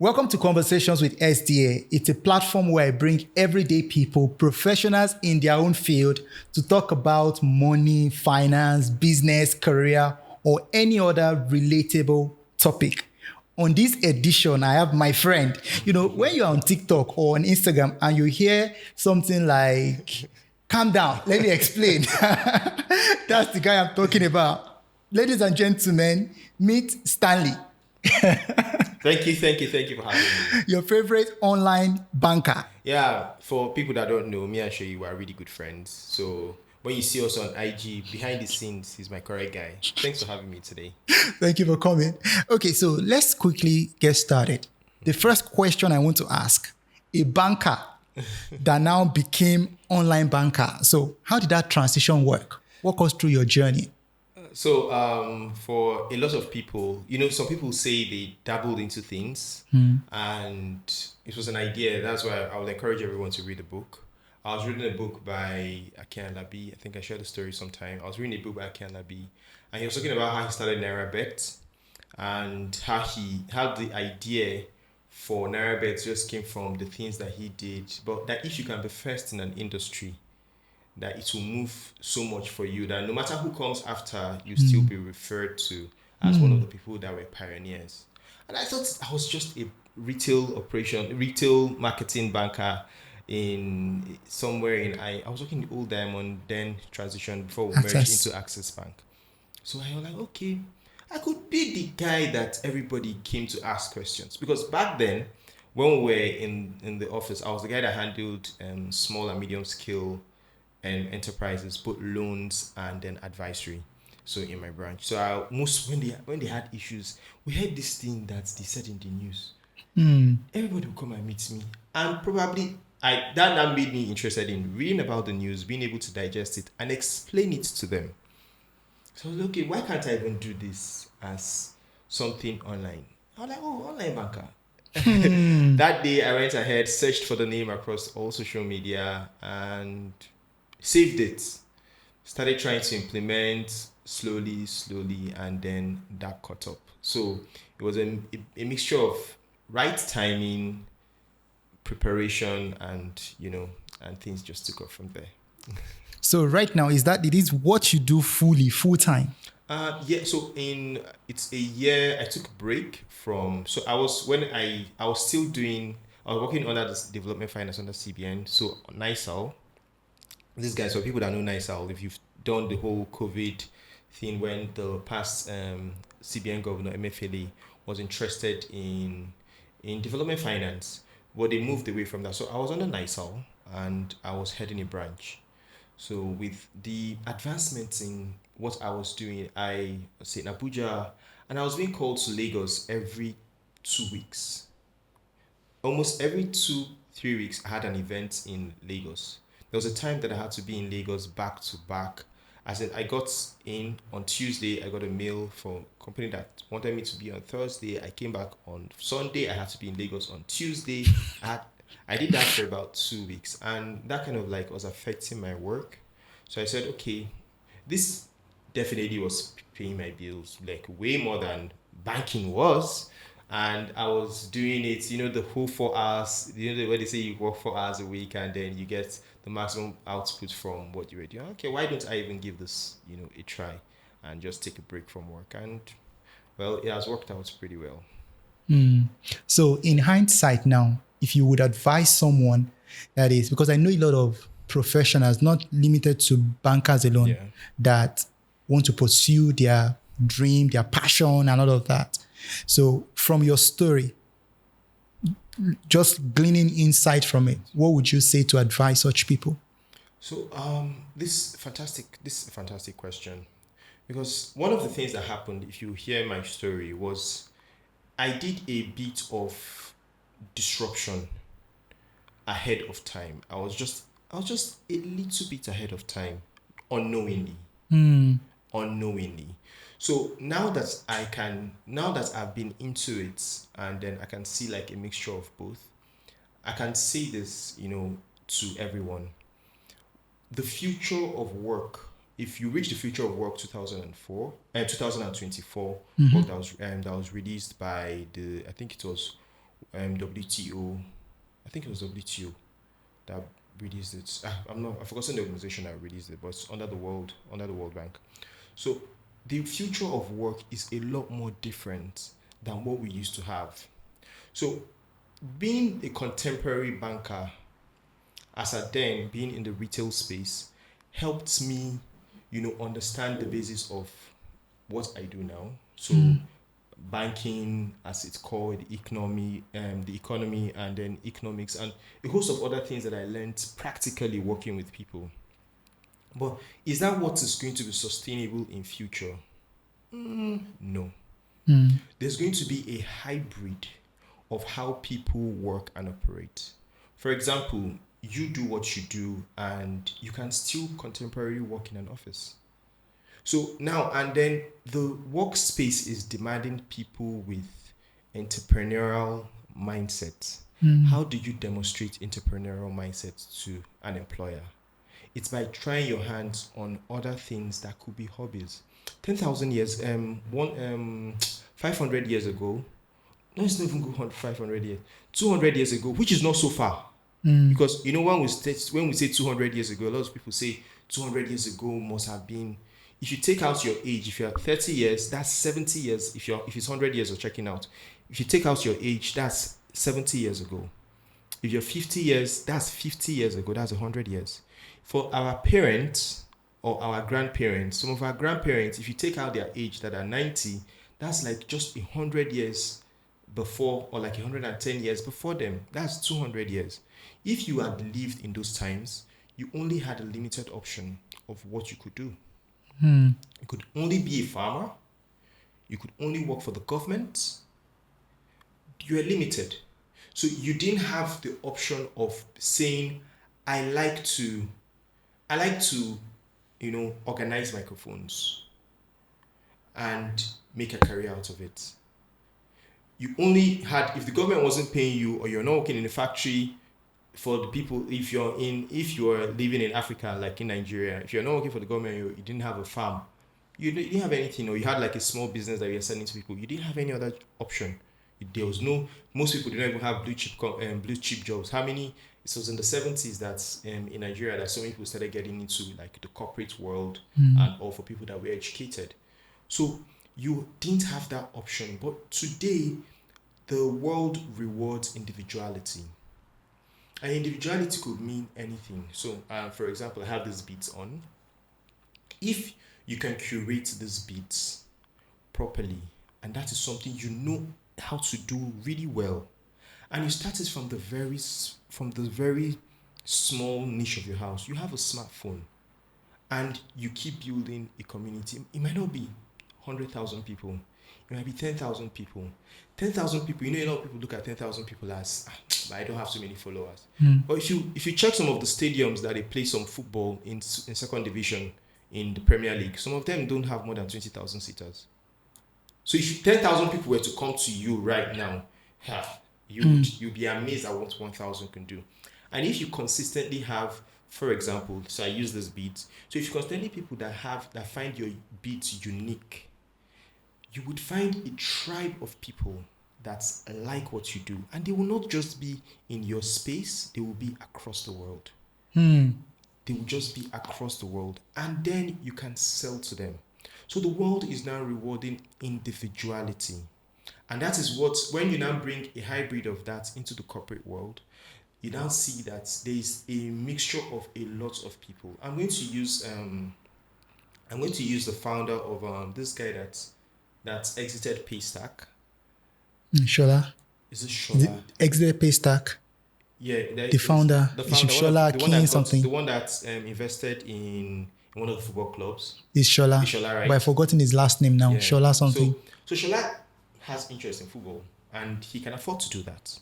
Welcome to Conversations with SDA. It's a platform where I bring everyday people, professionals in their own field, to talk about money, finance, business, career, or any other relatable topic. On this edition, I have my friend. You know, when you're on TikTok or on Instagram and you hear something like, calm down, let me explain. That's the guy I'm talking about. Ladies and gentlemen, meet Stanley. Thank you for having me. Your favorite online banker. Yeah, for people that don't know, me and Shoyi are really good friends. So when you see us on IG, behind the scenes, he's my correct guy. Thanks for having me today. Thank you for coming. Okay, so let's quickly get started. The first question I want to ask, a banker that now became online banker. So how did that transition work? Walk us through your journey. So for a lot of people, some people say they dabbled into things and it was an idea. That's why I would encourage everyone to read a book. I was reading a book by Akian Labi. I think I shared the story sometime. I was reading a book by Akian Labi and he was talking about how he started NairaBet and how the idea for NairaBet just came from the things that he did. But that if you can be first in an industry, that it will move so much for you that no matter who comes after, you still be referred to as one of the people that were pioneers. And I thought I was just a retail marketing banker in somewhere in I was working in Old Diamond, then transitioned before we merged into Access Bank. So I was like, okay, I could be the guy that everybody came to ask questions, because back then when we were in the office, I was the guy that handled small and medium scale and enterprises, both loans and then advisory. So in my branch, so when they had issues, we had this thing that they said in the news. Everybody would come and meet me, and probably that made me interested in reading about the news, being able to digest it and explain it to them. So I was like, okay, why can't I even do this as something online? I was like, oh, online banker. That day I went ahead, searched for the name across all social media and saved it, started trying to implement slowly, and then that caught up. So it was a mixture of right timing, preparation, and things just took off from there. So right now, it is what you do full time? Yeah. So it's a year. I took a break from. So I was still doing. I was working under this development finance under CBN. So NISAL. These guys, for people that know NISAL, if you've done the whole COVID thing when the past CBN governor Emefiele was interested in development finance, but they moved away from that. So I was under NISAL and I was heading a branch. So with the advancements in what I was doing, I was in Abuja and I was being called to Lagos every 2 weeks. Almost every 2-3 weeks, I had an event in Lagos. There was a time that I had to be in Lagos back to back. I got in on Tuesday, I got a mail from a company that wanted me to be on Thursday. I came back on Sunday, I had to be in Lagos on Tuesday. I did that for about 2 weeks and that kind of was affecting my work. So I said, okay, this definitely was paying my bills way more than banking was. And I was doing it, the whole 4 hours, where they say you work 4 hours a week and then you get the maximum output from what you were doing. Okay, why don't I even give this, a try and just take a break from work? And well, it has worked out pretty well. So in hindsight now, if you would advise someone that is, because I know a lot of professionals, not limited to bankers alone, that want to pursue their dream, their passion and all of that. So from your story, just gleaning insight from it, what would you say to advise such people? So this is a fantastic question, because one of the things that happened, if you hear my story, was I did a bit of disruption ahead of time. I was just a little bit ahead of time, unknowingly. So now that I've been into it, and then I can see a mixture of both, I can say this, to everyone. The future of work, if you reach the future of work 2024 book that was released by I think it was WTO. I think it was WTO that released it. I've forgotten the organization that released it, but it's under the World Bank. So the future of work is a lot more different than what we used to have. So being a contemporary banker, as at then being in the retail space, helped me, understand the basis of what I do now. So banking, as it's called, the economy, and then economics, and a host of other things that I learned practically working with people. But is that what is going to be sustainable in future? No. There's going to be a hybrid of how people work and operate. For example, you do what you do, and you can still contemporarily work in an office. So now and then, the workspace is demanding people with entrepreneurial mindset. How do you demonstrate entrepreneurial mindset to an employer? It's by trying your hands on other things that could be hobbies. 10,000 years, 500 years ago, no, it's not even go 500 years, 200 years ago, which is not so far. Because, when we say 200 years ago, a lot of people say 200 years ago must have been, if you take out your age, if you're 30 years, that's 70 years. If it's 100 years of checking out, if you take out your age, that's 70 years ago. If you're 50 years, that's 50 years ago. That's 100 years. For our parents or our grandparents, some of our grandparents, if you take out their age that are 90, that's like just 100 years before, or like 110 years before them. That's 200 years. If you had lived in those times, you only had a limited option of what you could do. You could only be a farmer. You could only work for the government. You were limited. So you didn't have the option of saying, I like to, organize microphones and make a career out of it. You only had, if the government wasn't paying you, or you're not working in a factory, for the people, if you're living in Africa, like in Nigeria, if you're not working for the government, you didn't have a farm, you didn't have anything, or you had like a small business that you're selling to people, you didn't have any other option. There was no, most people didn't even have blue chip jobs. How many? It was in the 70s that in Nigeria that so many people started getting into like the corporate world, and all for people that were educated. So you didn't have that option. But today, the world rewards individuality. And individuality could mean anything. So, for example, I have these beats on. If you can curate these beats properly, and that is something you know how to do really well, and you started from the very small niche of your house, you have a smartphone, and you keep building a community. It might not be 100,000 people. It might be 10,000 people. 10,000 people, a lot of people look at 10,000 people as, I don't have so many followers. But if you check some of the stadiums that they play some football in second division in the Premier League, some of them don't have more than 20,000 seaters. So if 10,000 people were to come to you right now, you'd be amazed at what 1,000 can do. And if you consistently have, for example, so I use this beat. So if you constantly people that find your beats unique, you would find a tribe of people that like what you do, and they will not just be in your space, they will be across the world. They will just be across the world, and then you can sell to them. So the world is now rewarding individuality, and that is what, when you now bring a hybrid of that into the corporate world, you now see that there is a mixture of a lot of people. I'm going to use the founder of this guy that exited Paystack. Shola. Is it Shola? Exited Paystack. Yeah, The founder. The Is founder, Shola King something? the one that invested in one of the football clubs. Is Shola. Is Shola, right? But I've forgotten his last name now. Yeah. Shola something. So Shola has interest in football, and he can afford to do that.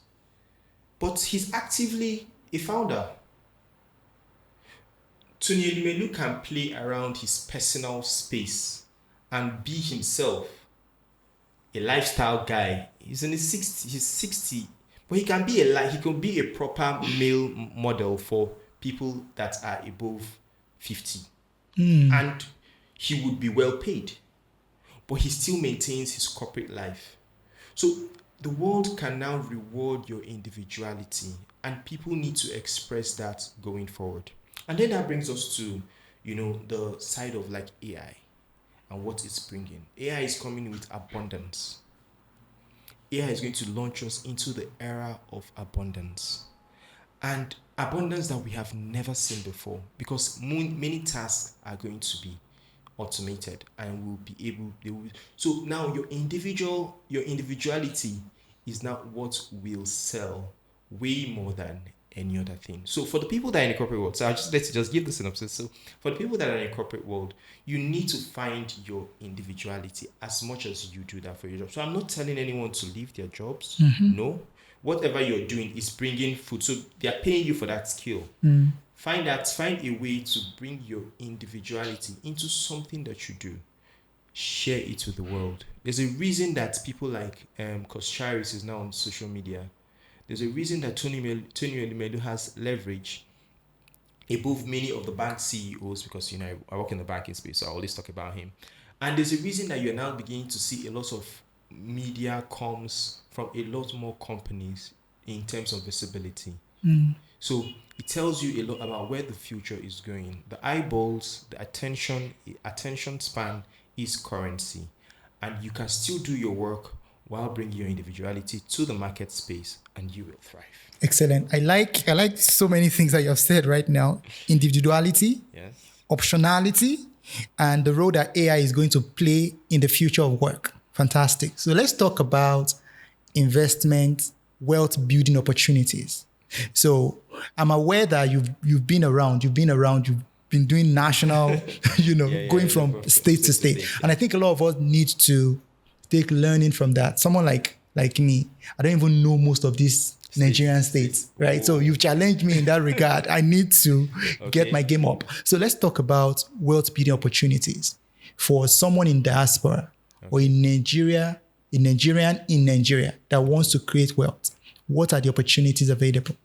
But he's actively a founder. Tony Elumelu can play around his personal space and be himself. A lifestyle guy. He's in his 60s. He's 60, but he can be a proper male model for people that are above 50, and he would be well paid. But he still maintains his corporate life. So the world can now reward your individuality, and people need to express that going forward. And then that brings us to, the side of like AI and what it's bringing. AI is coming with abundance. AI is going to launch us into the era of abundance, and abundance that we have never seen before, because many tasks are going to be automated and will be able they will so now your individuality is now what will sell way more than any other thing. So for the people that are in the corporate world, so let's just give the synopsis. So for the people that are in the corporate world, you need to find your individuality as much as you do that for your job. So I'm not telling anyone to leave their jobs. No, whatever you're doing is bringing food, so they're paying you for that skill. Find a way to bring your individuality into something that you do. Share it with the world. There's a reason that people like Charis is now on social media. There's a reason that Tony Elumelu has leverage above many of the bank CEOs, because I work in the banking space, so I always talk about him. And there's a reason that you're now beginning to see a lot of media comes from a lot more companies in terms of visibility. So it tells you a lot about where the future is going. The eyeballs, the attention span is currency, and you can still do your work while bringing your individuality to the market space, and you will thrive. Excellent. I like so many things that you have said right now. Individuality, Yes. optionality, and the role that AI is going to play in the future of work. Fantastic. So let's talk about investment, wealth building opportunities. So I'm aware that you've been around, you've been doing national, going from state to state. And I think a lot of us need to take learning from that. Someone like me, I don't even know most of these Nigerian states, right? So you've challenged me in that regard. I need to get my game up. So let's talk about wealth building opportunities for someone in diaspora or in Nigeria, a Nigerian in Nigeria that wants to create wealth. What are the opportunities available?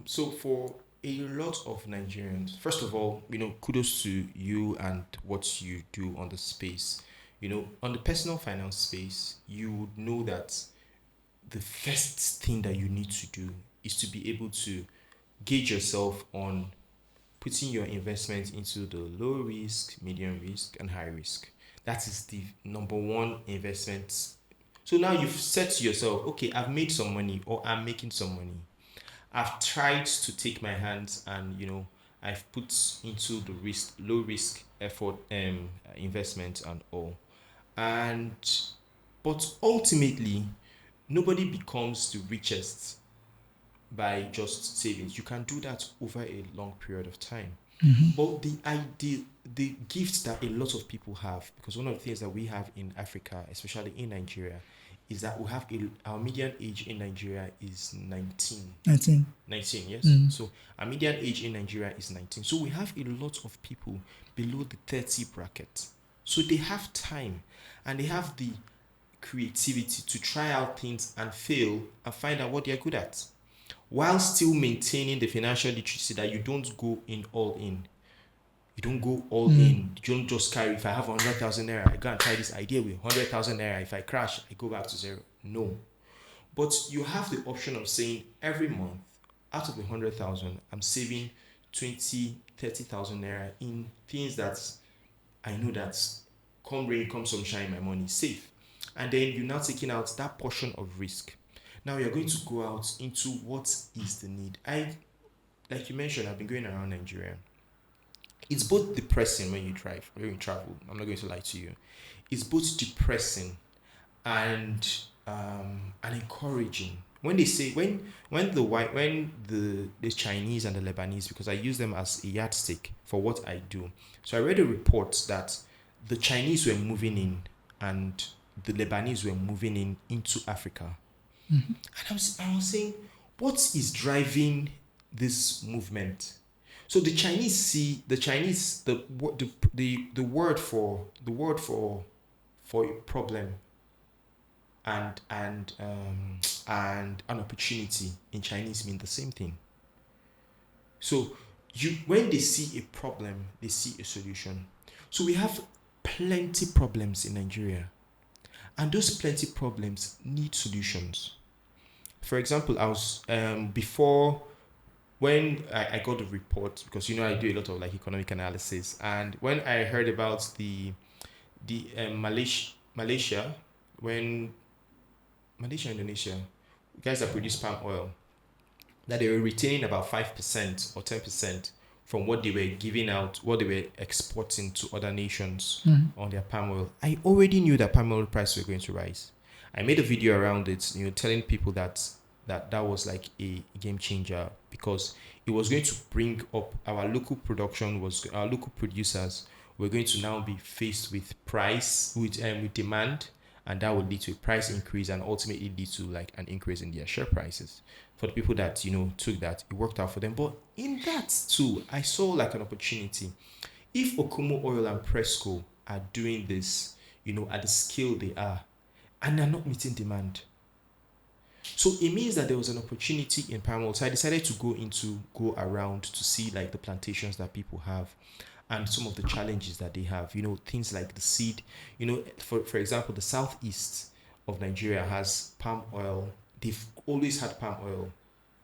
So for a lot of Nigerians, first of all, kudos to you and what you do on the space. On the personal finance space, you would know that the first thing that you need to do is to be able to gauge yourself on putting your investment into the low risk, medium risk, and high risk. That is the number one investment. So now you've said to yourself, okay, I've made some money, or I'm making some money. I've tried to take my hands and I've put into the low risk effort investment and all. And but ultimately, nobody becomes the richest by just savings. You can do that over a long period of time. But the gift that a lot of people have, because one of the things that we have in Africa, especially in Nigeria, is that we have our median age in Nigeria is 19. 19. 19, yes. So our median age in Nigeria is 19. So we have a lot of people below the 30 bracket. So they have time and they have the creativity to try out things and fail and find out what they're good at, while still maintaining the financial literacy that you don't go in all in. You don't go all in. You don't just carry, if I have 100,000 naira, I go and try this idea with 100,000 naira. If I crash, I go back to zero. No. But you have the option of saying every month, out of the 100,000, I'm saving 20, 30,000 naira in things that I know that come rain, come sunshine, my money is safe. And then you're now taking out that portion of risk. Now you're going to go out into what is the need. Like you mentioned, I've been going around Nigeria. It's both depressing when you travel. I'm not going to lie to you. It's both depressing and encouraging. When they say when the Chinese and the Lebanese, because I use them as a yardstick for what I do. So I read a report that the Chinese were moving in and the Lebanese were moving into Africa. And I was saying, what is driving this movement? So the word for a problem and an opportunity in Chinese mean the same thing. So when they see a problem, they see a solution. So we have plenty problems in Nigeria, And those plenty problems need solutions. For example, I was before when I got the report, because I do a lot of like economic analysis, and when I heard about the Malaysia, when Malaysia, Indonesia, guys that produce palm oil, that they were retaining about 5% or 10% from what they were giving out, what they were exporting to other nations on their palm oil. I already knew that palm oil prices were going to rise. I made a video around it, telling people that was like a game changer, because it was going to bring up our local producers were going to now be faced with with demand, and that would lead to a price increase and ultimately lead to like an increase in their share prices. For the people that took that, it worked out for them. But in that too, I saw like an opportunity. If Okumu Oil and Presco are doing this, at the scale they are, and they're not meeting demand, so it means that there was an opportunity in palm oil. So I decided to go around to see like the plantations that people have and some of the challenges that they have. Things like the seed. For example, the southeast of Nigeria has palm oil. They've always had palm oil,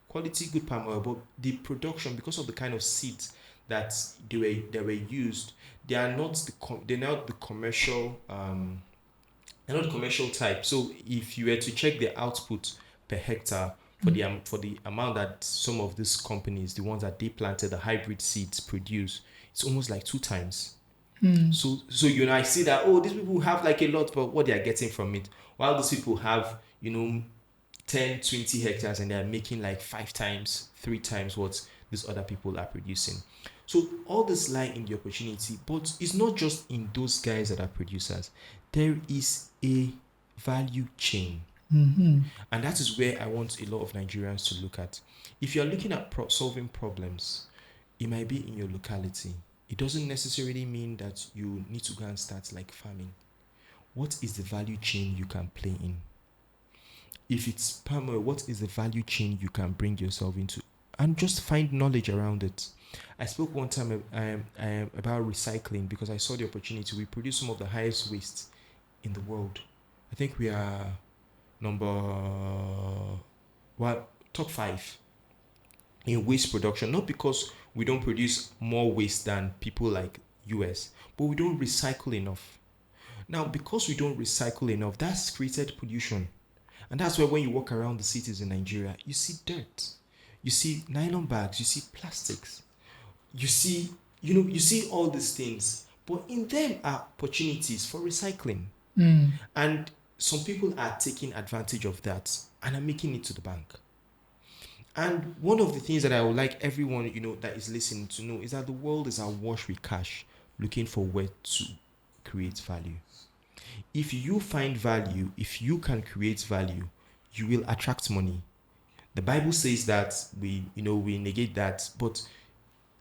quality good palm oil, but the production, because of the kind of seeds that they were used, they're not the commercial they're not the commercial type. So if you were to check the output per hectare for the amount that some of these companies, the ones that they planted, the hybrid seeds produce, it's almost like 2 times. So I see that these people have like a lot, but what they are getting from it, while these people have 10, 20 hectares and they're making like 5 times, 3 times what these other people are producing. So all this lie in the opportunity, but it's not just in those guys that are producers. There is a value chain. And that is where I want a lot of Nigerians to look at. If you're looking at solving problems, it might be in your locality. It doesn't necessarily mean that you need to go and start like farming. What is the value chain you can play in? If it's palm oil, what is the value chain you can bring yourself into? And just find knowledge around it. I spoke one time about recycling because I saw the opportunity. We produce some of the highest waste in the world. I think we are top 5 in waste production. Not because we don't produce more waste than people like US, but we don't recycle enough. Now, because we don't recycle enough, that's created pollution. And that's why when you walk around the cities in Nigeria, you see dirt, you see nylon bags, you see plastics, you see all these things. But in them are opportunities for recycling. And some people are taking advantage of that and are making it to the bank. And one of the things that I would like everyone, that is listening to know is that the world is awash with cash, looking for where to create value. If you find value, if you can create value, you will attract money. The Bible says that we negate that, but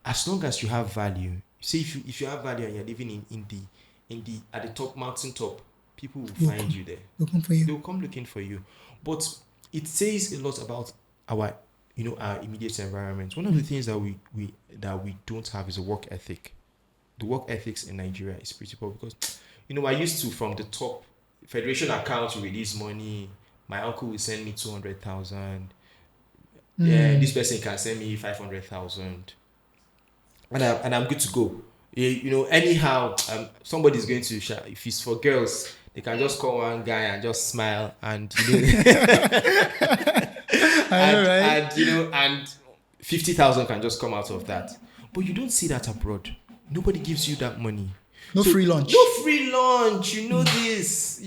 as long as you have value, see, if you have value and you're living in the at the top mountain top, people will find you there. They will come looking for you. But it says a lot about our immediate environment. One of the things that we don't have is a work ethic. The work ethics in Nigeria is pretty poor because I used to, from the top federation account, to release money. My uncle will send me 200,000. Yeah, this person can send me 500,000, and I'm good to go. Anyhow, somebody's going to share. If it's for girls, they can just call one guy and just smile, and and 50,000 can just come out of that. But you don't see that abroad. Nobody gives you that money. No free lunch. No free lunch. This.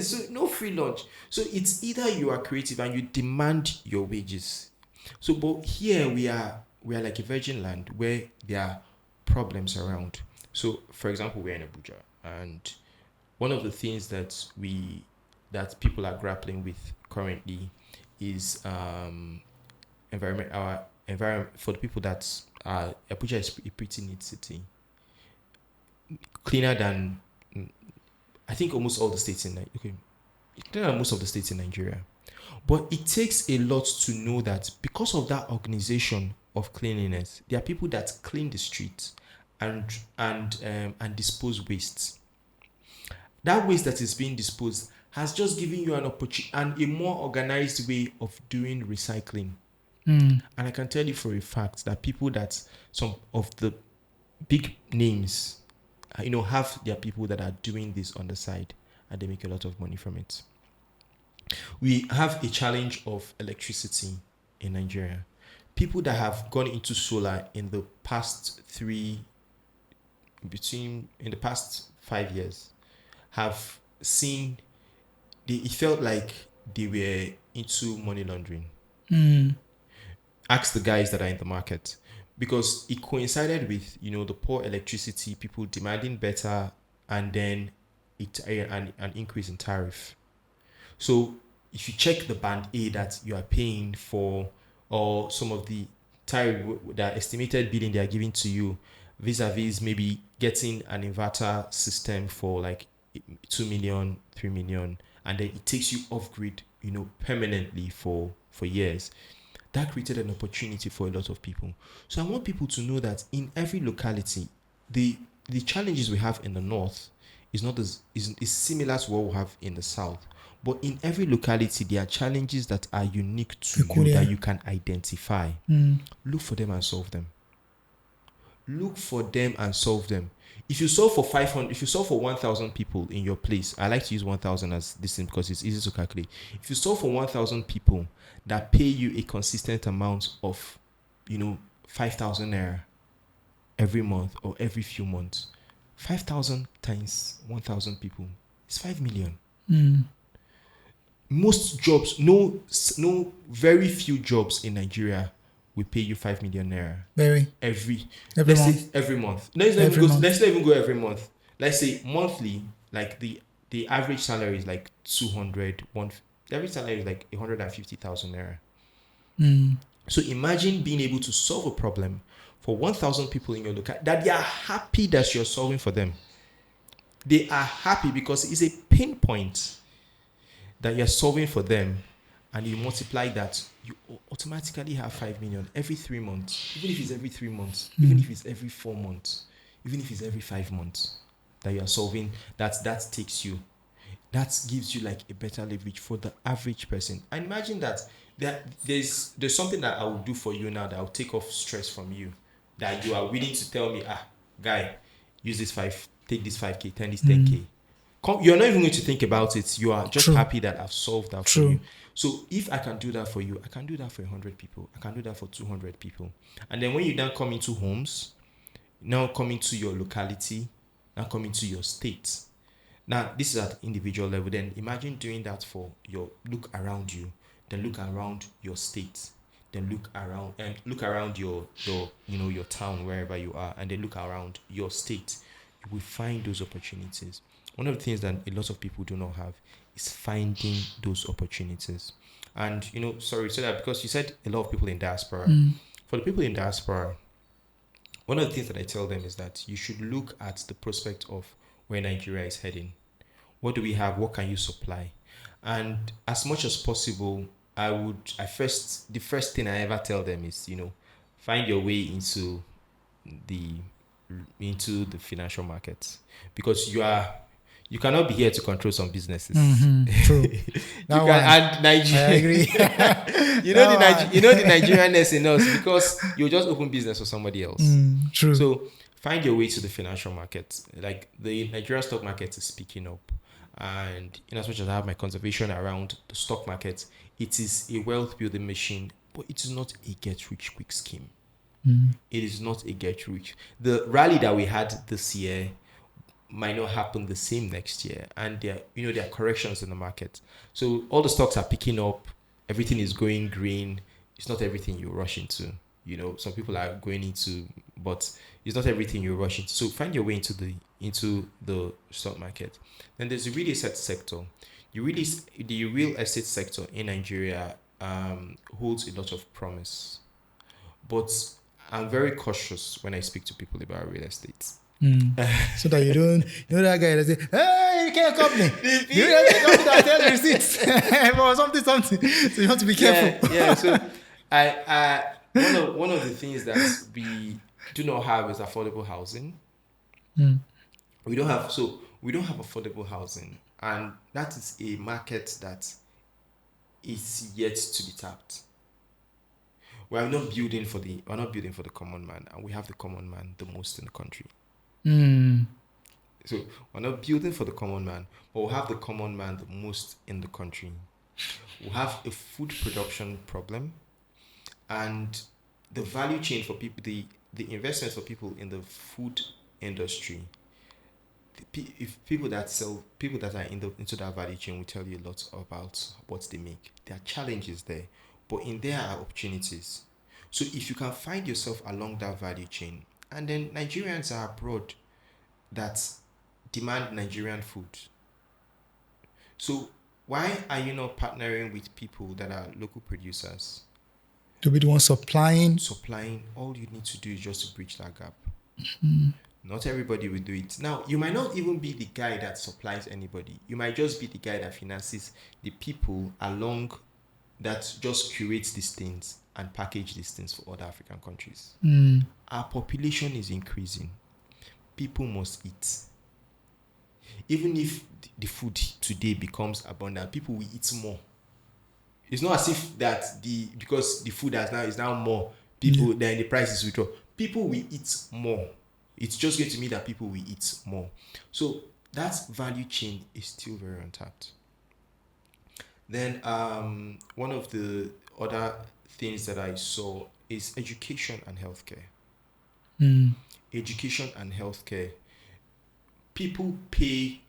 So no free lunch. So it's either you are creative and you demand your wages. So, but here we are like a virgin land where there are problems around. So, for example, we're in Abuja, and one of the things that people are grappling with currently is environment. Our environment, for the people that Abuja is a pretty neat city, cleaner than I think almost all the states in cleaner than most of the states in Nigeria. But it takes a lot to know that because of that organization of cleanliness, there are people that clean the streets and dispose waste. That waste that is being disposed has just given you an opportunity and a more organized way of doing recycling. Mm. And I can tell you for a fact that people that some of the big names, have their people that are doing this on the side and they make a lot of money from it. We have a challenge of electricity in Nigeria. People that have gone into solar in the past 5 years have seen it felt like they were into money laundering. Mm. Ask the guys that are in the market, because it coincided with the poor electricity, people demanding better, and then an increase in tariff. So if you check the band A that you are paying for, or some of the tariff, the estimated billing they are giving to you, vis-a-vis maybe getting an inverter system for like 2 million, 3 million, and then it takes you off grid, permanently for years. That created an opportunity for a lot of people. So I want people to know that in every locality, the challenges we have in the north is not is similar to what we have in the south. But in every locality, there are challenges that are unique to you that you can identify. Look for them and solve them. Look for them and solve them. If you solve for 500, if you solve for 1,000 people in your place, I like to use 1,000 as this thing because it's easy to calculate. If you solve for 1,000 people that pay you a consistent amount of, 5,000 naira every month or every few months, 5,000 times 1,000 people is 5 million. Most jobs, very few jobs in Nigeria will pay you 5 million naira. Every month. Every month. Let's not even go every month. Let's say monthly, like the average salary is like 200. The average salary is like 150,000 naira. So imagine being able to solve a problem for 1,000 people in your local that they are happy that you're solving for them. They are happy because it's a pain point that you're solving for them, and you multiply that, you automatically have 5 million every 3 months. Even if it's every 3 months, even if it's every 4 months, even if it's every 5 months that you are solving, that takes you. That gives you like a better leverage for the average person. And imagine that there's something that I will do for you now that will take off stress from you. That you are willing to tell me, guy, use this take this 5K, turn this 10K. You're not even going to think about it. You are just happy that I've solved that for you. So if I can do that for you, I can do that for 100 people. I can do that for 200 people. And then when you now come into homes, now come into your locality, now come into your state. Now, this is at individual level. Then imagine doing that for look around you, then look around your state, then look around your town, wherever you are, and then look around your state. You will find those opportunities. One of the things that a lot of people do not have is finding those opportunities. And, sorry, so that because you said a lot of people in diaspora. For the people in diaspora, one of the things that I tell them is that you should look at the prospect of where Nigeria is heading. What do we have? What can you supply? And as much as possible, the first thing I ever tell them is, find your way into the financial markets, because you cannot be here to control some businesses. True. And Nigeria, I agree. The Nigerianness in us, because you just open business for somebody else. True. So find your way to the financial market. Like the Nigerian stock market is picking up, and in as much as I have my conservation around the stock market, it is a wealth building machine, but it is not a get rich quick scheme. It is not a get rich. The rally that we had this year might not happen the same next year, and there are corrections in the market. So all the stocks are picking up, everything is going green. It's not everything you rush into. Some people are going into, but it's not everything you rush into. So find your way into the stock market. Then there's the real estate sector. The real estate sector in Nigeria holds a lot of promise, but I'm very cautious when I speak to people about real estate. So that you don't, that guy that say, hey, you can't company. You real estate company that sells receipts or something. So you have to be careful. Yeah. So one of the things that we do not have is affordable housing. We don't have affordable housing, And that is a market that is yet to be tapped. We're not building for the common man, and we have the common man the most in the country. So we're not building for the common man, but we have the common man the most in the country. We have a food production problem, and the value chain for people, the investment for people in the food industry. If people that sell, people that are into that value chain will tell you a lot about what they make. There are challenges there, but in there are opportunities. So if you can find yourself along that value chain, and then Nigerians are abroad that demand Nigerian food. So why are you not partnering with people that are local producers? To be the one supplying. All you need to do is just to bridge that gap. Not everybody will do it. Now, you might not even be the guy that supplies anybody. You might just be the guy that finances the people along that just curates these things and package these things for other African countries. Our population is increasing. People must eat. Even if the food today becomes abundant, people will eat more. It's not as if that because the food is now more, people then the price is withdrawn. People will eat more. It's just going to mean that people will eat more. So that value chain is still very untapped. Then one of the other things that I saw is education and healthcare. Education and healthcare. People pay.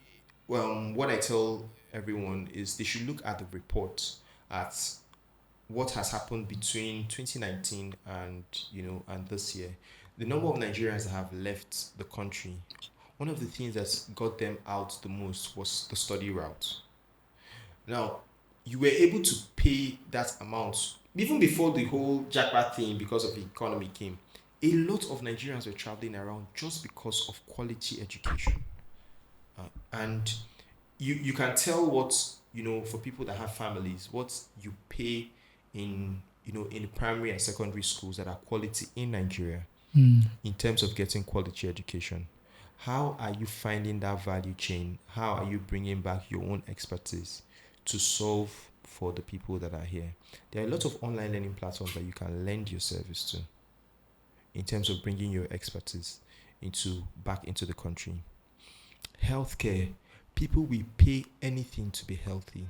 What I tell everyone is they should look at the report at what has happened between 2019 and this year. The number of Nigerians that have left the country. One of the things that got them out the most was the study route. Now, you were able to pay that amount even before the whole jackpot thing because of the economy came. A lot of Nigerians were traveling around just because of quality education. And you can tell what, for people that have families, what you pay in primary and secondary schools that are quality in Nigeria in terms of getting quality education. How are you finding that value chain? How are you bringing back your own expertise to solve for the people that are here? There are a lot of online learning platforms that you can lend your service to in terms of bringing your expertise back into the country. Healthcare, people will pay anything to be healthy.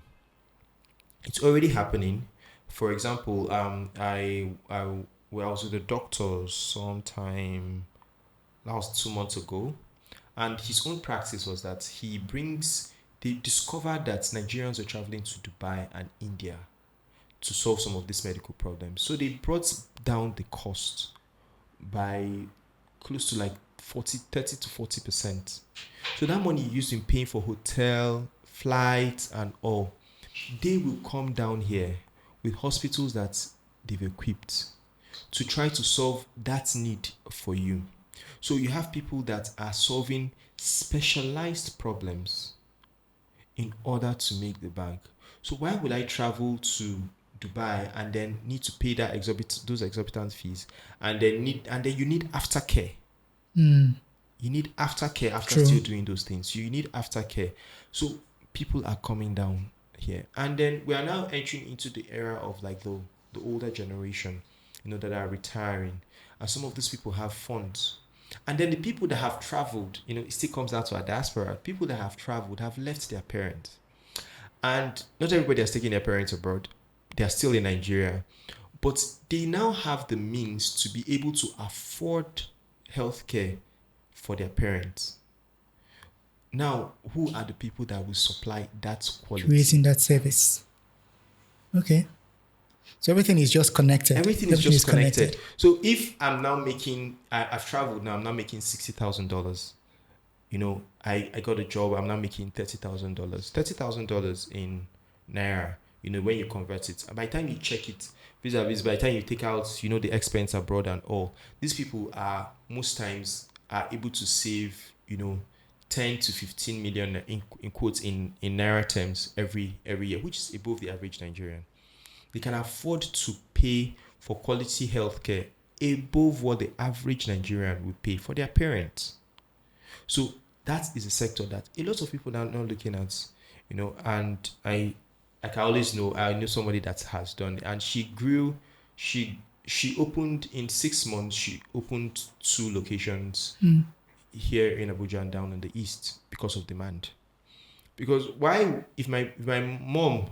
It's already happening. For example, I was with a doctor sometime, that was 2 months ago, and his own practice was that they discovered that Nigerians were traveling to Dubai and India to solve some of these medical problems. So they brought down the cost by close to like 30 to 40%. So that money you used in paying for hotel, flights, and all, they will come down here with hospitals that they've equipped to try to solve that need for you. So you have people that are solving specialized problems in order to make the bank. So why would I travel to Dubai and then need to pay those exorbitant fees, and then you need aftercare? You need aftercare after True. still doing those things. You need aftercare. So people are coming down here, and then we are now entering into the era of like the older generation, that are retiring, and some of these people have funds. And then the people that have traveled, it still comes down to our diaspora. People that have traveled have left their parents, and not everybody has taken their parents abroad. They are still in Nigeria, but they now have the means to be able to afford healthcare for their parents. Now, who are the people that will supply that quality? Creating that service. Okay. So everything is just connected. Everything is just connected. So if I'm now I've traveled now, I'm now making $60,000. I got a job, I'm now making $30,000. $30,000 in Naira, when you convert it. And by the time you check it, vis-a-vis, by the time you take out, the expense abroad and all, these people are most times are able to save, 10 to 15 million in quotes in Naira terms every year, which is above the average Nigerian. They can afford to pay for quality healthcare above what the average Nigerian would pay for their parents. So that is a sector that a lot of people are not looking at. and I can always know, I know somebody that has done it, and she grew, she opened in 6 months, she opened 2 locations here in Abuja and down in the east because of demand. Because why, if my mom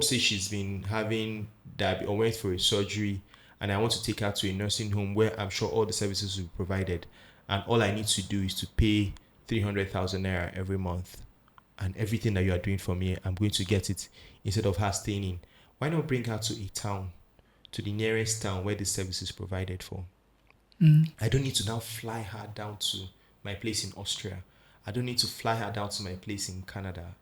says she's been having diabetes or went for a surgery, and I want to take her to a nursing home where I'm sure all the services will be provided, and all I need to do is to pay 300,000 naira every month, and everything that you are doing for me, I'm going to get it, instead of her staying in. Why not bring her to a town, to the nearest town where the service is provided for? I don't need to now fly her down to my place in Austria. I don't need to fly her down to my place in Canada.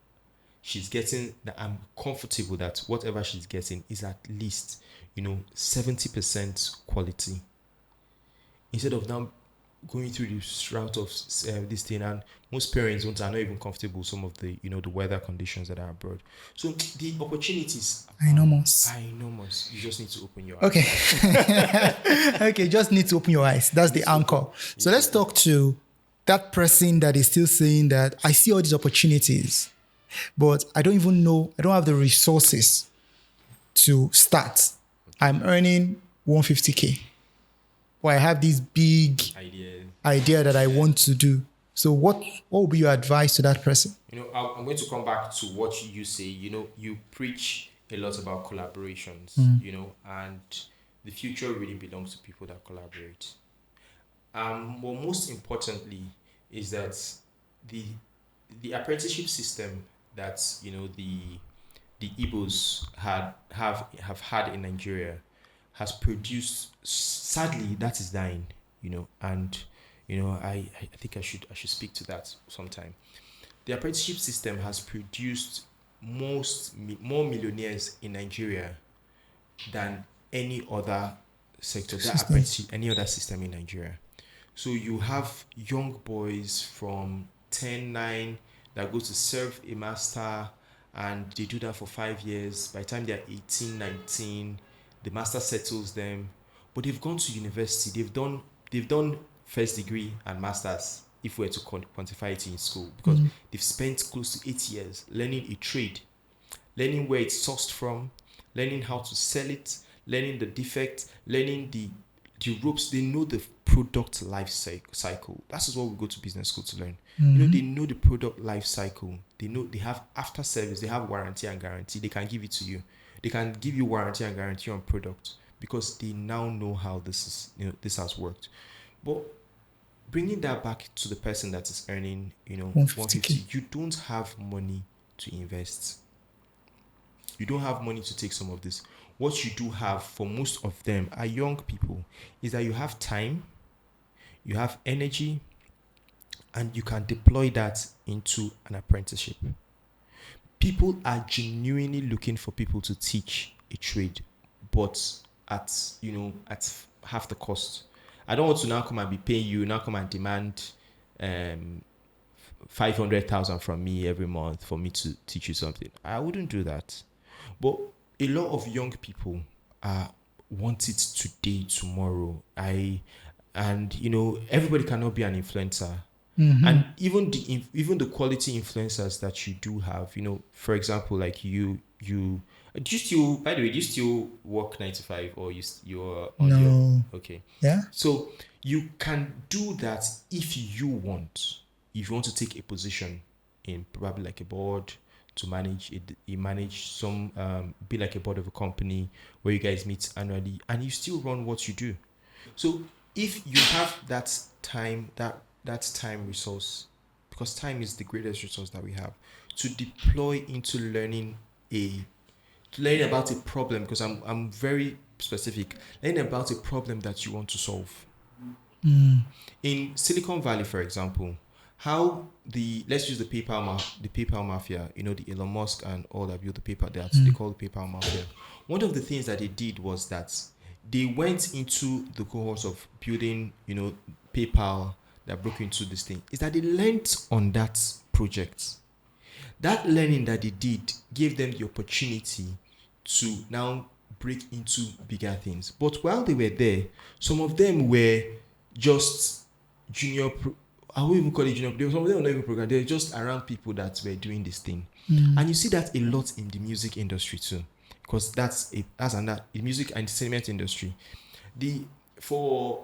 She's getting that. I'm comfortable that whatever she's getting is at least 70% quality, instead of now going through this route of this thing. And most parents are not even comfortable with some of the the weather conditions that are abroad. So the opportunities are enormous. You just need to open your Okay. eyes. Okay, just need to open your eyes. That's the anchor. So let's talk to that person that is still saying that I see all these opportunities, but I don't even know, I don't have the resources to start. I'm earning 150K, or I have this big idea that I want to do. So what will be your advice to that person? I'm going to come back to what you say. You preach a lot about collaborations, and the future really belongs to people that collaborate. But most importantly is that the apprenticeship system that the Igbos have had in Nigeria has produced, sadly, that is dying, and I think I should speak to that sometime. The apprenticeship system has produced more millionaires in Nigeria than any other sector, any other system in Nigeria. So you have young boys from 10, 9 that go to serve a master, and they do that for 5 years. By the time they're 18, 19, the master settles them. But they've gone to university. They've done first degree and masters, if we were to quantify it in school, because they've spent close to 8 years learning a trade, learning where it's sourced from, learning how to sell it, learning the defect, learning the ropes. They know the product life cycle. That's what we go to business school to learn. They know the product life cycle. They know they have after service, they have warranty and guarantee. They can give it to you. They can give you warranty and guarantee on product because they now know how this has worked. But bringing that back to the person that is earning 150, you don't have money to invest. You don't have money to take some of this. What you do have, for most of them are young people, is that you have time, you have energy, and you can deploy that into an apprenticeship. People are genuinely looking for people to teach a trade, but at half the cost. I don't want to now come and be paying you, now come and demand 500,000 from me every month for me to teach you something. I wouldn't do that. But a lot of young people want it today, tomorrow. Everybody cannot be an influencer. And even the quality influencers that you do have, for example, like you do you still, by the way, do you still work 9 to 5, or you're on No. okay. Yeah. So you can do that if you want to take a position in probably like a board, to manage it. You manage some be like a board of a company where you guys meet annually, and you still run what you do. So if you have that time, that time resource, because time is the greatest resource that we have, to deploy into learning about a problem, because I'm very specific, learning about a problem that you want to solve. In Silicon Valley, for example, how let's use the PayPal mafia, the Elon Musk and all that built the PayPal, they call the PayPal mafia. One of the things that they did was that they went into the cohorts of building, PayPal that broke into this thing, is that they learned on that project. That learning that they did gave them the opportunity to now break into bigger things. But while they were there, some of them were just junior I won't even call it junior. There were some of them were not even program. They're just around people that were doing this thing, and you see that a lot in the music industry too, because that's another the music entertainment industry. The for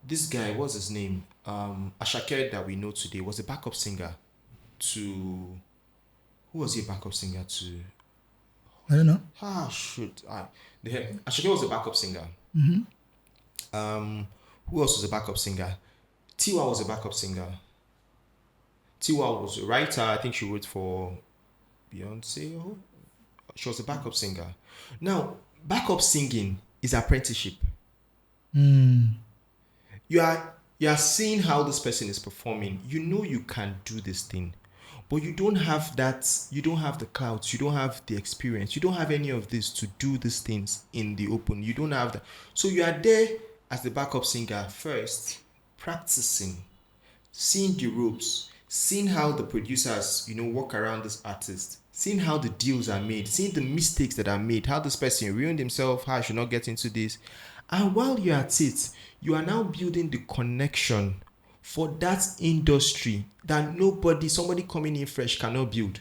this guy, what's his name? Ashake that we know today was a backup singer to who was he a backup singer to? I don't know. Shoot. Ashake was a backup singer. Who else was a backup singer? Tiwa was a backup singer. Tiwa was a writer. I think she wrote for Beyonce. She was a backup singer. Now, backup singing is apprenticeship. You are seeing how this person is performing. You know you can do this thing, but you don't have that. You don't have the clouds. You don't have the experience. You don't have any of this to do these things in the open. You don't have that. So you are there as the backup singer first, practicing, seeing the ropes, seeing how the producers, work around this artist, seeing how the deals are made, seeing the mistakes that are made, how this person ruined himself, how I should not get into this. And while you're at it, you are now building the connection for that industry that somebody coming in fresh cannot build.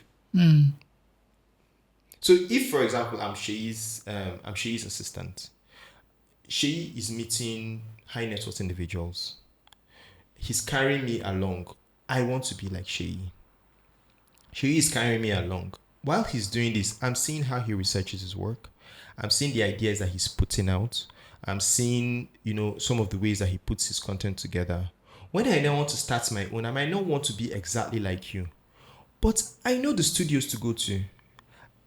So if, for example, I'm Shei's assistant, Shei is meeting high net worth individuals. He's carrying me along. I want to be like Shei. Shei is carrying me along. While he's doing this, I'm seeing how he researches his work. I'm seeing the ideas that he's putting out. I'm seeing, some of the ways that he puts his content together. When I now want to start my own, I might not want to be exactly like you. But I know the studios to go to.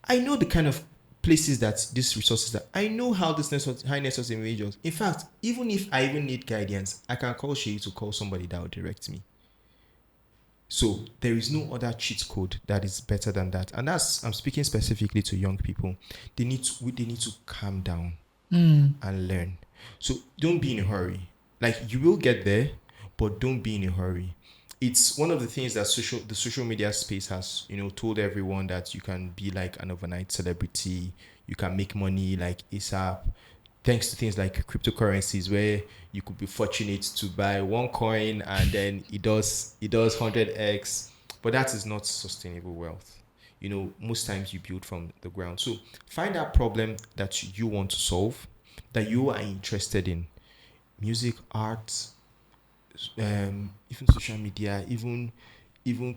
I know the kind of places that these resources that I know how this high net worth individuals. In fact, even if I even need guidance, I can call Shei to call somebody that will direct me. So there is no other cheat code that is better than that. And that's, I'm speaking specifically to young people. They need to calm down and learn. So don't be in a hurry. Like, you will get there, but don't be in a hurry. It's one of the things that the social media space has, told everyone that you can be like an overnight celebrity, you can make money like ASAP, thanks to things like cryptocurrencies, where you could be fortunate to buy one coin and then it does 100x, but that is not sustainable wealth. Most times you build from the ground. So find that problem that you want to solve, that you are interested in, music, art, even social media, even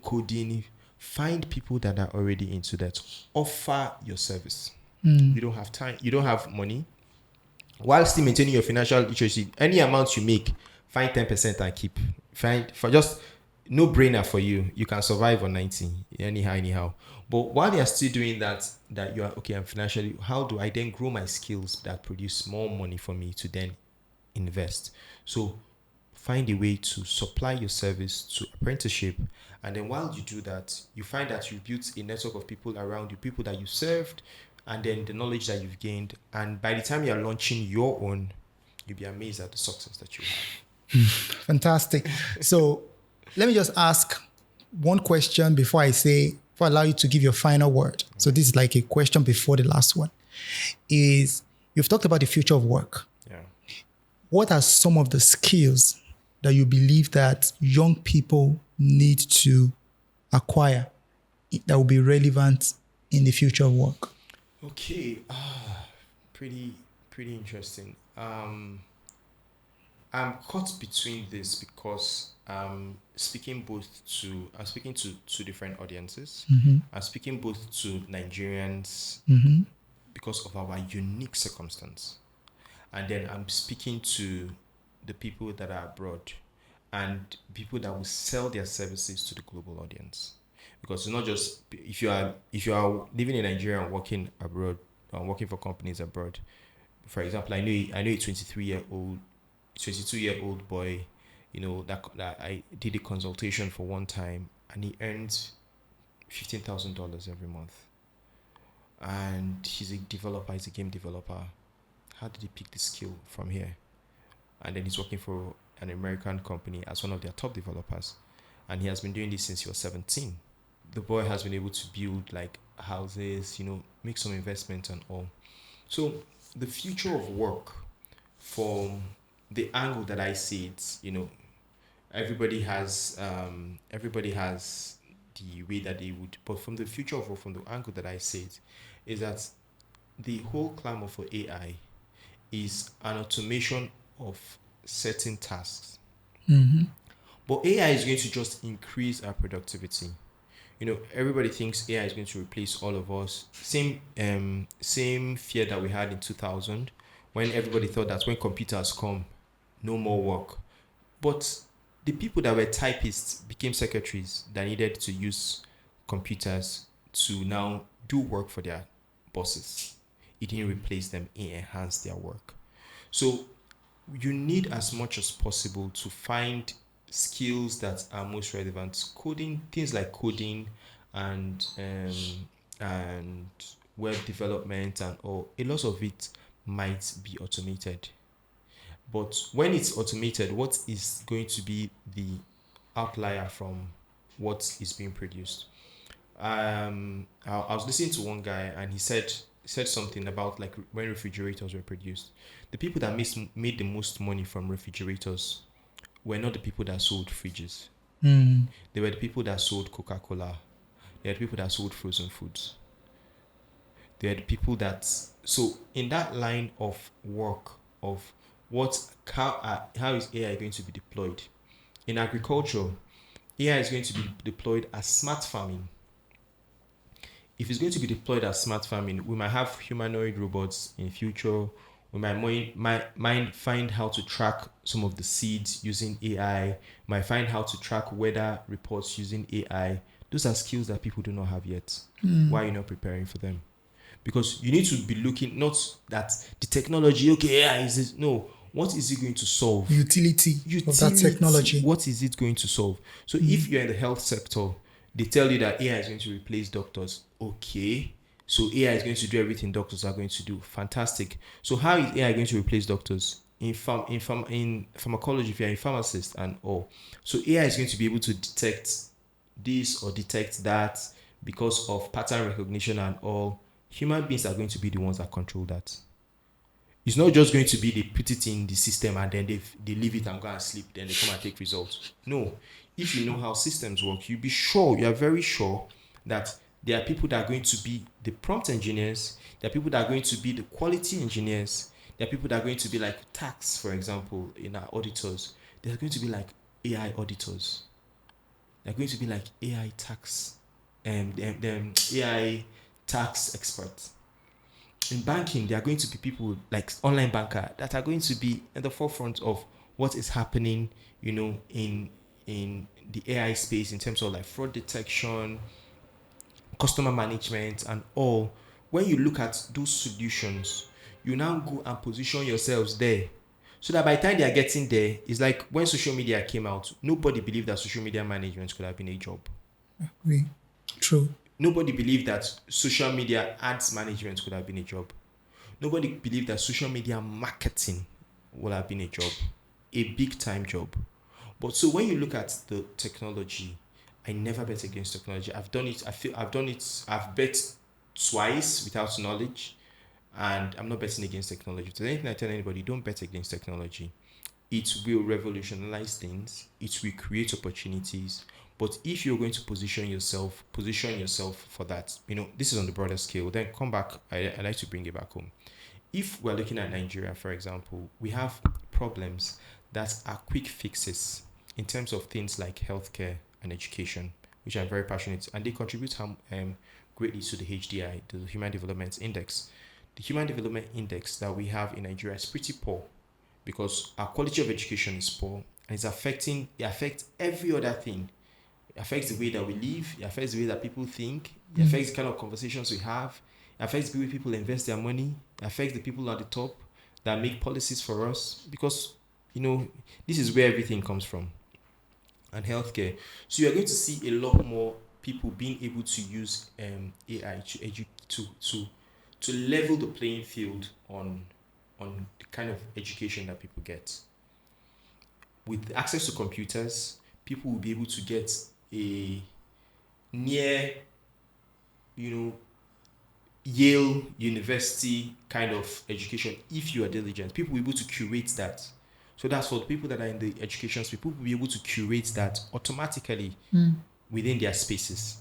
coding. Find people that are already into that. Offer your service. You don't have time, you don't have money, while still maintaining your financial literacy. Any amount you make, find 10% and keep. Find for just no brainer for you. You can survive on 90 anyhow. But while you're still doing that you are okay, I'm financially, how do I then grow my skills that produce more money for me to then invest? So find a way to supply your service to apprenticeship, and then while you do that, you find that you've built a network of people around you, people that you served, and then the knowledge that you've gained, and by the time you're launching your own, you'll be amazed at the success that you have. Fantastic. So let me just ask one question before I allow you to give your final word. So this is like a question before the last one. Is, you've talked about the future of work. Yeah. What are some of the skills that you believe that young people need to acquire that will be relevant in the future of work? Okay. Pretty interesting. I'm caught between this because I'm speaking to two different audiences. I'm speaking both to Nigerians because of our unique circumstance, and then I'm speaking to the people that are abroad and people that will sell their services to the global audience. Because it's not just if you are living in Nigeria and working abroad, working for companies abroad. For example, I know a 22-year-old boy, that I did a consultation for one time, and he earns $15,000 every month. And he's a developer, he's a game developer. How did he pick the skill from here? And then he's working for an American company as one of their top developers. And he has been doing this since he was 17. The boy has been able to build like houses, make some investments and all. So the future of work, from the angle that I see it, everybody has the way that they would, but from the future or from the angle that I see it, is that the whole clamor for AI is an automation of certain tasks. But AI is going to just increase our productivity. Everybody thinks AI is going to replace all of us. Same fear that we had in 2000, when everybody thought that when computers come, no more work. But the people that were typists became secretaries that needed to use computers to now do work for their bosses. It didn't replace them, it enhanced their work. So you need as much as possible to find skills that are most relevant. Coding, things like coding and web development and all, a lot of it might be automated. But when it's automated, what is going to be the outlier from what is being produced? I was listening to one guy and he said something about like when refrigerators were produced. The people that made the most money from refrigerators were not the people that sold fridges. They were the people that sold Coca-Cola. They were the people that sold frozen foods. They were the people that, so in that line of work of how is AI going to be deployed in agriculture? AI is going to be deployed as smart farming. If it's going to be deployed as smart farming, we might have humanoid robots in future. We might find how to track some of the seeds using AI. Might find how to track weather reports using AI. Those are skills that people do not have yet. Why are you not preparing for them? Because you need to be looking, not that the technology, okay, AI is this. No, what is it going to solve? Utility of that technology. What is it going to solve? So if you're in the health sector, they tell you that AI is going to replace doctors. Okay. So AI is going to do everything doctors are going to do. Fantastic. So how is AI going to replace doctors? In pharmacology, if you're a pharmacist and all. So AI is going to be able to detect this or detect that because of pattern recognition and all. Human beings are going to be the ones that control that. It's not just going to be they put it in the system and then they leave it and go and sleep, then they come and take results. No. If you know how systems work, you are very sure that there are people that are going to be the prompt engineers, there are people that are going to be the quality engineers, there are people that are going to be like tax, for example, in our auditors. There are going to be like AI auditors. They're going to be like AI tax and AI tax experts. In banking, there are going to be people like online banker that are going to be at the forefront of what is happening, in the AI space in terms of like fraud detection, customer management, and all. When you look at those solutions, you now go and position yourselves there. So that by the time they are getting there, it's like when social media came out, nobody believed that social media management could have been a job. True. Nobody believed that social media ads management could have been a job. Nobody believed that social media marketing would have been a job, a big time job. But so when you look at the technology, I never bet against technology. I've done it. I've done it. I've bet twice without knowledge, and I'm not betting against technology. So anything I tell anybody, don't bet against technology. It will revolutionize things. It will create opportunities. But if you're going to position yourself for that. This is on the broader scale. Then come back. I like to bring it back home. If we're looking at Nigeria, for example, we have problems that are quick fixes in terms of things like healthcare and education, which I'm very passionate, and they contribute greatly to the HDI, the Human Development Index. The Human Development Index that we have in Nigeria is pretty poor because our quality of education is poor and it affects every other thing. It affects the way that we live, it affects the way that people think, it affects the kind of conversations we have, it affects the way people invest their money, it affects the people at the top that make policies for us because this is where everything comes from. And healthcare. So you're going to see a lot more people being able to use AI to level the playing field on the kind of education that people get. With access to computers, people will be able to get a near, Yale University kind of education if you are diligent. People will be able to curate that. So that's for the people that are in the education space. People will be able to curate that automatically within their spaces.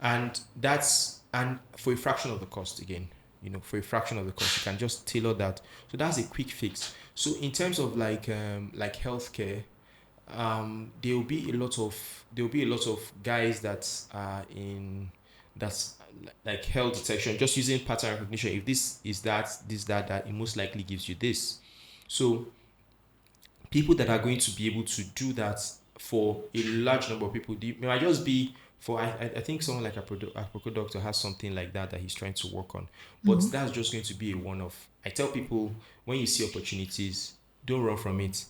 And for a fraction of the cost again. For a fraction of the cost, you can just tailor that. So that's a quick fix. So in terms of like healthcare, there will be a lot of guys that are in that's like health detection, just using pattern recognition. If this is that, it most likely gives you this. So people that are going to be able to do that for a large number of people, it might just be for I think someone like a Aproko doctor has something like that he's trying to work on, but that's just going to be a one-off. I tell people, when you see opportunities, don't run from it.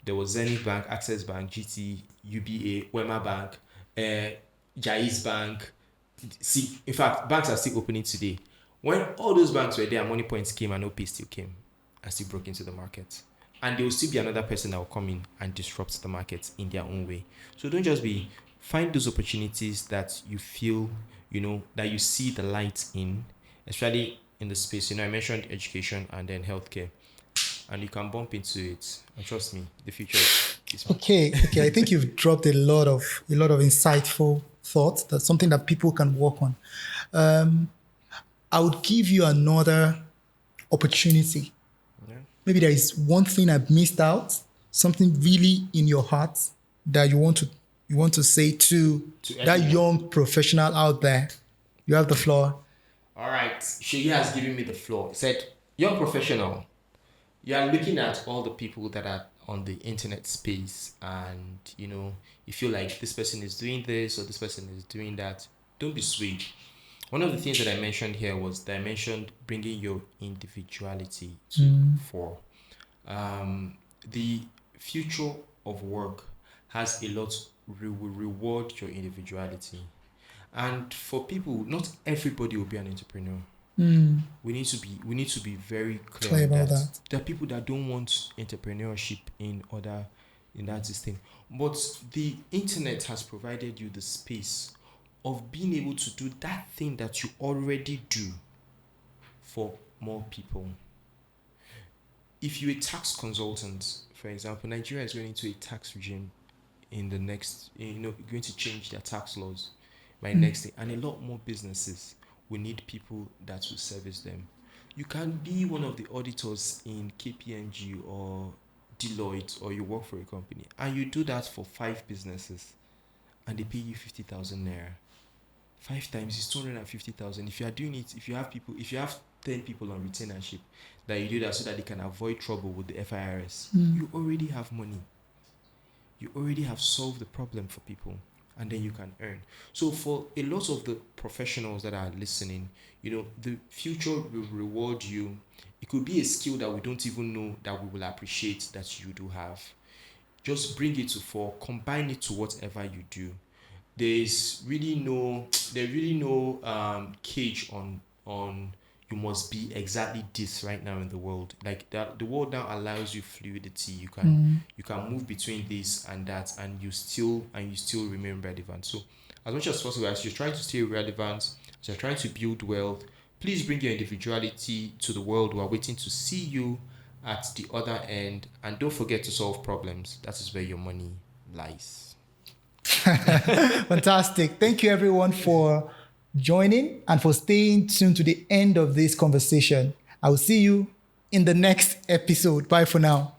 There was Zenith Bank, Access Bank, GT, UBA, Wema Bank, Jais Bank. See, in fact, banks are still opening today. When all those banks were there, Money Points came and OP still came and still broke into the market. And there will still be another person that will come in and disrupt the market in their own way. So don't just find those opportunities that you feel, that you see the light in, especially in the space. I mentioned education and then healthcare, and you can bump into it. And trust me, the future is Okay. I think you've dropped a lot of insightful thoughts. That's something that people can work on. I would give you another opportunity. Yeah. Maybe there is one thing I've missed out, something really in your heart that you want to say to that young professional out there. You have the floor. All right. She has given me the floor. He said, young professional, you are looking at all the people that are on the internet space, and you feel like this person is doing this or this person is doing that. Don't be swayed. One of the things that I mentioned here was that I mentioned bringing your individuality to fore. The future of work has a lot will reward your individuality, and for people, not everybody will be an entrepreneur. We need to be very clear About that. that. There are people that don't want entrepreneurship in that thing, but the internet has provided you the space of being able to do that thing that you already do for more people. If you're a tax consultant, for example, Nigeria is going into a tax regime in the next, going to change their tax laws by next day, and a lot more businesses will need people that will service them. You can be one of the auditors in KPMG or Deloitte, or you work for a company, and you do that for 5 businesses, and they pay you 50,000 naira. 5 times is 250,000. If you are doing it, if you have 10 people on retainership, that you do that so that they can avoid trouble with the FIRS, you already have money. You already have solved the problem for people, and then you can earn. So for a lot of the professionals that are listening, the future will reward you. It could be a skill that we don't even know that we will appreciate that you do have. Just bring it to fore, combine it to whatever you do. There's really no cage on you must be exactly this right now in the world. Like that, the world now allows you fluidity. You can move between this and that, and you still remain relevant. So as much as possible, as you're trying to stay relevant, as you're trying to build wealth, please bring your individuality to the world. We are waiting to see you at the other end, and don't forget to solve problems. That is where your money lies. Fantastic. Thank you everyone for joining and for staying tuned to the end of this conversation. I will see you in the next episode. Bye for now.